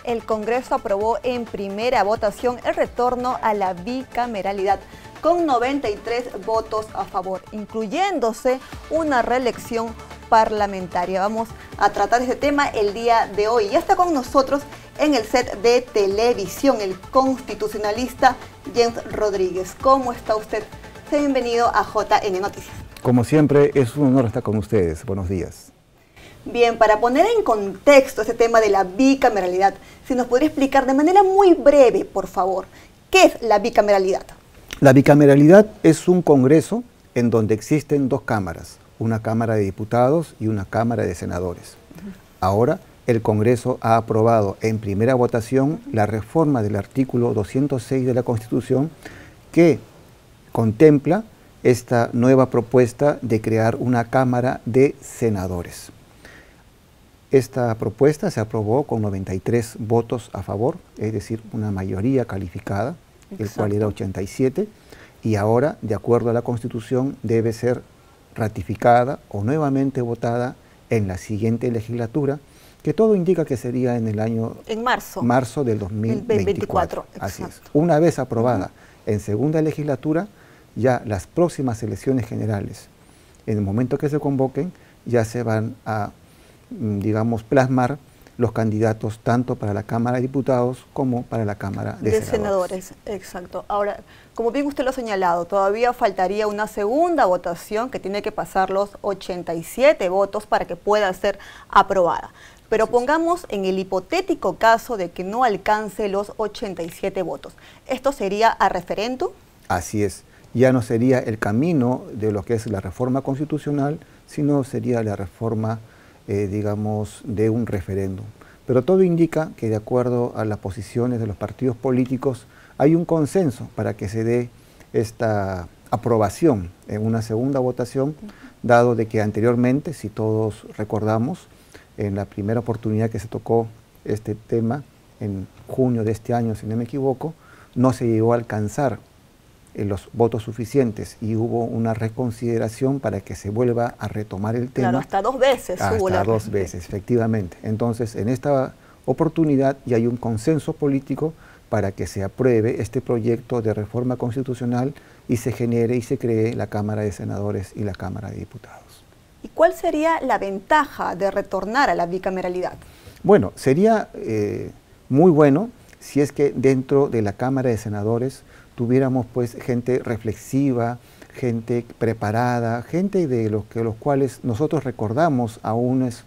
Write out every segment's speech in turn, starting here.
el Congreso aprobó en primera votación el retorno a la bicameralidad, con 93 votos a favor, incluyéndose una reelección parlamentaria. Vamos a tratar este tema el día de hoy. Ya está con nosotros en el set de televisión el constitucionalista James Rodríguez. ¿Cómo está usted? Sea bienvenido a JN Noticias. Como siempre, es un honor estar con ustedes. Buenos días. Bien, para poner en contexto este tema de la bicameralidad, si nos podría explicar de manera muy breve, por favor, ¿qué es la bicameralidad? La bicameralidad es un congreso en donde existen dos cámaras, una Cámara de Diputados y una Cámara de Senadores. Ahora, el Congreso ha aprobado en primera votación la reforma del artículo 206 de la Constitución que contempla esta nueva propuesta de crear una Cámara de Senadores. Esta propuesta se aprobó con 93 votos a favor, es decir, una mayoría calificada, el cual era 87, y ahora, de acuerdo a la Constitución, debe ser ratificada o nuevamente votada en la siguiente legislatura, que todo indica que sería en el año... En marzo. Marzo del 2024. Así es. Una vez aprobada en segunda legislatura, ya las próximas elecciones generales, en el momento que se convoquen, ya se van a, digamos, plasmar los candidatos tanto para la Cámara de Diputados como para la Cámara de Senadores. Exacto. Ahora, como bien usted lo ha señalado, todavía faltaría una segunda votación que tiene que pasar los 87 votos para que pueda ser aprobada. Pero pongamos en el hipotético caso de que no alcance los 87 votos. ¿Esto sería a referéndum? Así es. Ya no sería el camino de lo que es la reforma constitucional, sino sería la reforma digamos, de un referéndum. Pero todo indica que de acuerdo a las posiciones de los partidos políticos hay un consenso para que se dé esta aprobación en una segunda votación, dado de que anteriormente, si todos recordamos, en la primera oportunidad que se tocó este tema, en junio de este año, si no me equivoco, no se llegó a alcanzar los votos suficientes y hubo una reconsideración para que se vuelva a retomar el tema. Claro, hasta dos veces hubo la... Hasta dos veces, efectivamente. Entonces, en esta oportunidad ya hay un consenso político para que se apruebe este proyecto de reforma constitucional y se genere y se cree la Cámara de Senadores y la Cámara de Diputados. ¿Y cuál sería la ventaja de retornar a la bicameralidad? Bueno, sería muy bueno si es que dentro de la Cámara de Senadores tuviéramos pues gente reflexiva, gente preparada, gente de los cuales nosotros recordamos a unos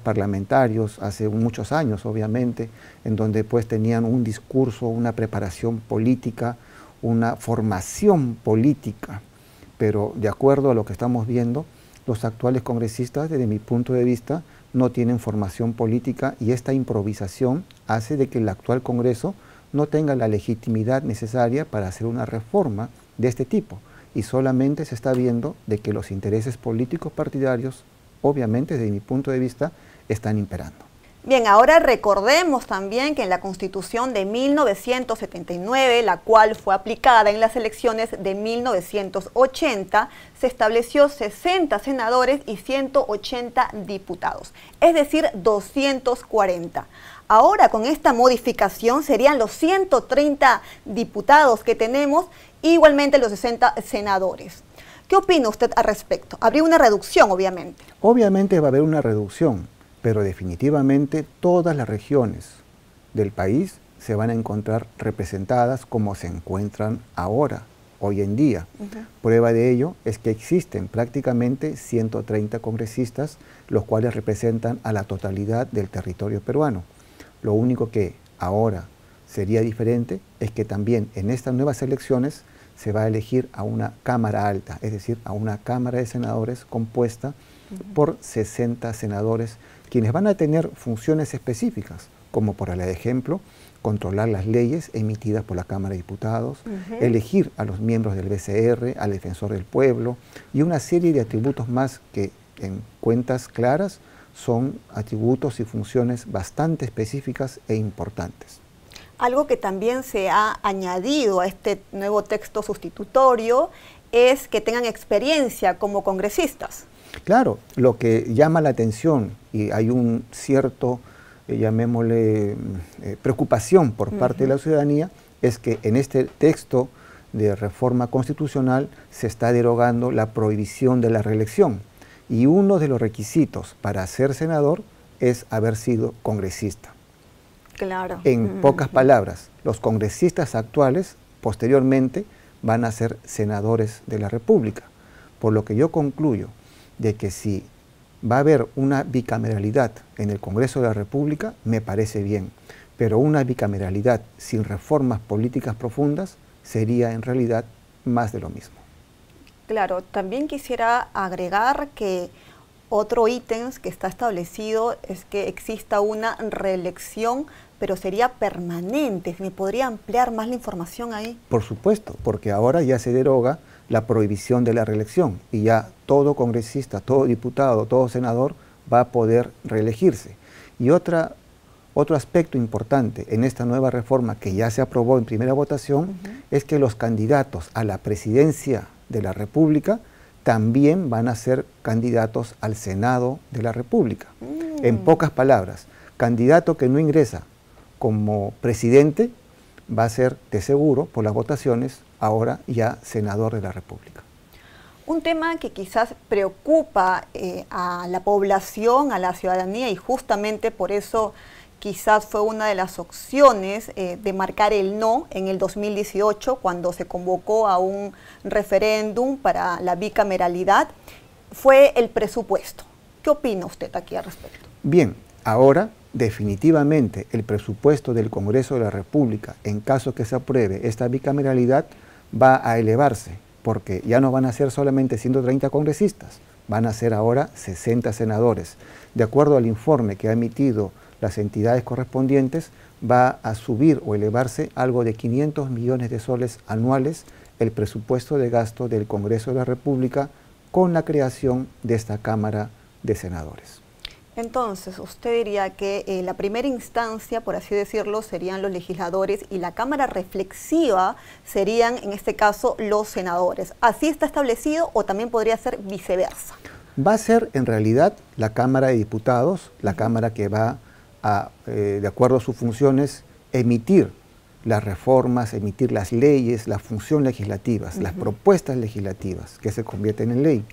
parlamentarios hace muchos años, obviamente, en donde pues tenían un discurso, una preparación política, una formación política, pero de acuerdo a lo que estamos viendo, los actuales congresistas, desde mi punto de vista, no tienen formación política y esta improvisación hace de que el actual Congreso no tenga la legitimidad necesaria para hacer una reforma de este tipo. Y solamente se está viendo de que los intereses políticos partidarios, obviamente desde mi punto de vista, están imperando. Bien, ahora recordemos también que en la Constitución de 1979, la cual fue aplicada en las elecciones de 1980, se estableció 60 senadores y 180 diputados, es decir, 240. Ahora, con esta modificación, serían los 130 diputados que tenemos, igualmente los 60 senadores. ¿Qué opina usted al respecto? Habría una reducción, obviamente. Obviamente va a haber una reducción, pero definitivamente todas las regiones del país se van a encontrar representadas como se encuentran ahora, hoy en día. Prueba de ello es que existen prácticamente 130 congresistas, los cuales representan a la totalidad del territorio peruano. Lo único que ahora sería diferente es que también en estas nuevas elecciones se va a elegir a una Cámara Alta, es decir, a una Cámara de Senadores compuesta por 60 senadores, quienes van a tener funciones específicas, como por ejemplo, controlar las leyes emitidas por la Cámara de Diputados, elegir a los miembros del BCR, al Defensor del Pueblo y una serie de atributos más que en cuentas claras son atributos y funciones bastante específicas e importantes. Algo que también se ha añadido a este nuevo texto sustitutorio es que tengan experiencia como congresistas. Claro, lo que llama la atención y hay un cierto llamémosle, preocupación por parte de la ciudadanía, es que en este texto de reforma constitucional se está derogando la prohibición de la reelección. Y uno de los requisitos para ser senador es haber sido congresista. Claro. En pocas palabras, los congresistas actuales, posteriormente, van a ser senadores de la República. Por lo que yo concluyo de que si va a haber una bicameralidad en el Congreso de la República, me parece bien. Pero una bicameralidad sin reformas políticas profundas sería en realidad más de lo mismo. Claro, también quisiera agregar que otro ítem que está establecido es que exista una reelección, pero sería permanente. ¿Me podría ampliar más la información ahí? Por supuesto, porque ahora ya se deroga la prohibición de la reelección y ya todo congresista, todo diputado, todo senador va a poder reelegirse. Y otro aspecto importante en esta nueva reforma que ya se aprobó en primera votación es que los candidatos a la presidencia de la República también van a ser candidatos al Senado de la República. En pocas palabras, candidato que no ingresa como presidente va a ser de seguro, por las votaciones, ahora ya senador de la República. Un tema que quizás preocupa a la población, a la ciudadanía, y justamente por eso quizás fue una de las opciones de marcar el no en el 2018, cuando se convocó a un referéndum para la bicameralidad, fue el presupuesto. ¿Qué opina usted aquí al respecto? Bien, ahora definitivamente el presupuesto del Congreso de la República, en caso que se apruebe esta bicameralidad, va a elevarse, porque ya no van a ser solamente 130 congresistas, van a ser ahora 60 senadores. De acuerdo al informe que ha emitido las entidades correspondientes, va a subir o elevarse algo de 500 millones de soles anuales el presupuesto de gasto del Congreso de la República con la creación de esta Cámara de Senadores. Entonces, usted diría que la primera instancia, por así decirlo, serían los legisladores y la Cámara reflexiva serían, en este caso, los senadores. ¿Así está establecido o también podría ser viceversa? Va a ser, en realidad, la Cámara de Diputados, la Cámara que va a, de acuerdo a sus funciones, emitir las reformas, emitir las leyes, las funciones legislativas, las propuestas legislativas que se convierten en ley.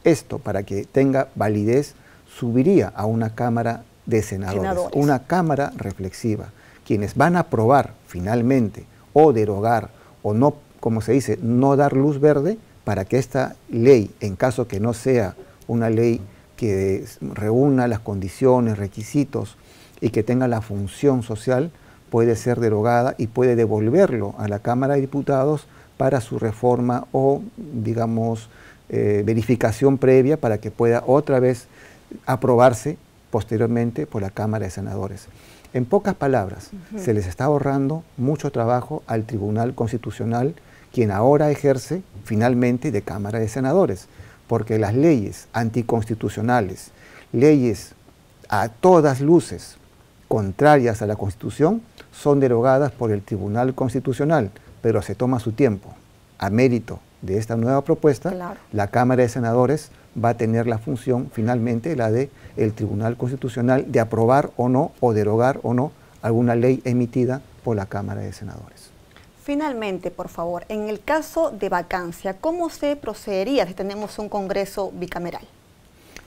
Esto, para que tenga validez, subiría a una Cámara de senadores, una Cámara reflexiva, quienes van a aprobar finalmente o derogar o no, como se dice, no dar luz verde para que esta ley, en caso que no sea una ley que reúna las condiciones, requisitos y que tenga la función social, puede ser derogada y puede devolverlo a la Cámara de Diputados para su reforma o, digamos, verificación previa para que pueda otra vez aprobarse posteriormente por la Cámara de Senadores. En pocas palabras, se les está ahorrando mucho trabajo al Tribunal Constitucional, quien ahora ejerce finalmente de Cámara de Senadores, porque las leyes anticonstitucionales, leyes a todas luces contrarias a la Constitución, son derogadas por el Tribunal Constitucional, pero se toma su tiempo. A mérito de esta nueva propuesta, la Cámara de Senadores va a tener la función finalmente, la de el Tribunal Constitucional, de aprobar o no, o derogar o no, alguna ley emitida por la Cámara de Senadores. Finalmente, por favor, en el caso de vacancia, ¿cómo se procedería si tenemos un Congreso bicameral?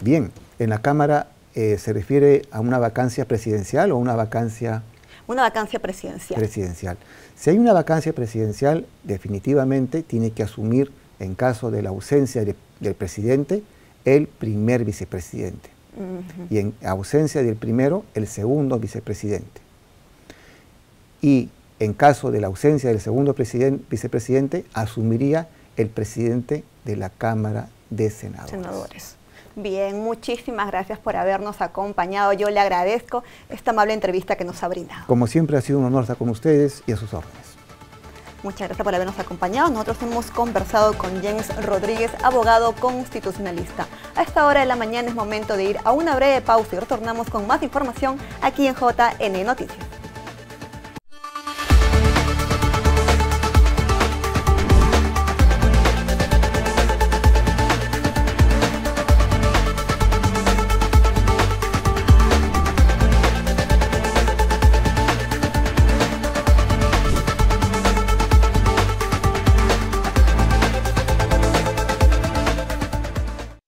Bien, en la Cámara se refiere a una vacancia presidencial o una vacancia... Una vacancia presidencial. Presidencial. Si hay una vacancia presidencial, definitivamente tiene que asumir, en caso de la ausencia del presidente, el primer vicepresidente. Y en ausencia del primero, el segundo vicepresidente. Y en caso de la ausencia del segundo vicepresidente, asumiría el presidente de la Cámara de Senadores. Bien, muchísimas gracias por habernos acompañado. Yo le agradezco esta amable entrevista que nos ha brindado. Como siempre, ha sido un honor estar con ustedes y a sus órdenes. Muchas gracias por habernos acompañado. Nosotros hemos conversado con James Rodríguez, abogado constitucionalista. A esta hora de la mañana es momento de ir a una breve pausa y retornamos con más información aquí en JN Noticias.